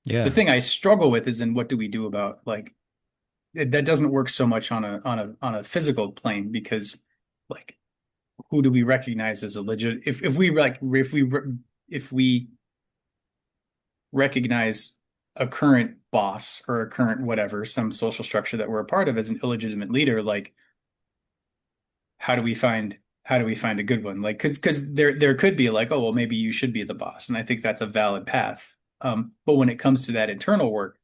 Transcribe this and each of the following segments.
The Yeah. thing I struggle with is in what do we do about like that doesn't work so much on a physical plane because like who do we recognize as a legit if we recognize a current boss or a current whatever, some social structure that we're a part of as an illegitimate leader, like how do we find a good one? Like because there could be like, oh well maybe you should be the boss. And I think that's a valid path. But when it comes to that internal work,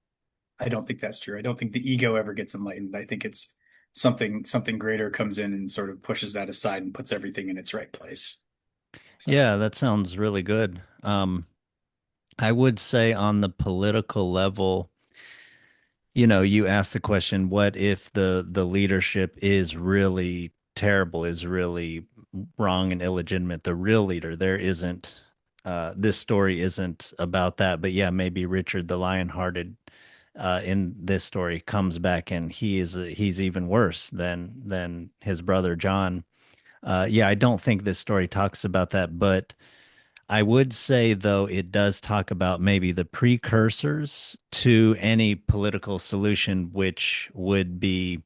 I don't think that's true. I don't think the ego ever gets enlightened. I think it's something greater comes in and sort of pushes that aside and puts everything in its right place. So Yeah, that sounds really good. I would say on the political level, you ask the question, what if the leadership is really terrible, is really wrong and illegitimate? The real leader, there isn't this story isn't about that, but yeah, maybe Richard the Lionhearted in this story comes back and he's even worse than his brother John. Yeah, I don't think this story talks about that, but I would say, though, it does talk about maybe the precursors to any political solution, which would be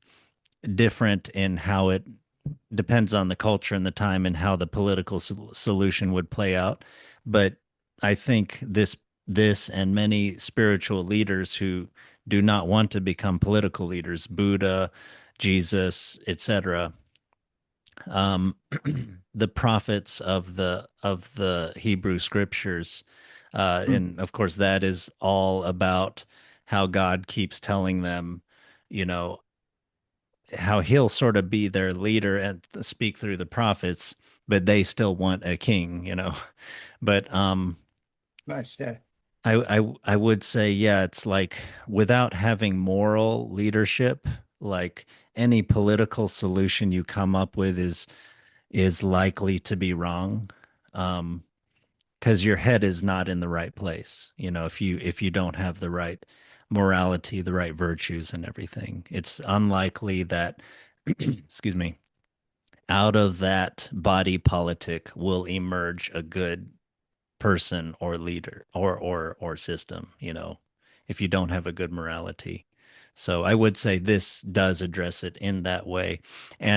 different in how it depends on the culture and the time and how the political solution would play out. But I think this and many spiritual leaders who do not want to become political leaders, Buddha, Jesus, etc., um, the prophets of the Hebrew scriptures, hmm. and of course that is all about how God keeps telling them, you know, how He'll sort of be their leader and speak through the prophets, but they still want a king. But Nice, yeah. I would say, yeah, it's like without having moral leadership, like any political solution you come up with is likely to be wrong. Because your head is not in the right place. If you don't have the right morality, the right virtues and everything, it's unlikely that excuse me, out of that body politic will emerge a good person or leader or system, if you don't have a good morality. So I would say this does address it in that way. And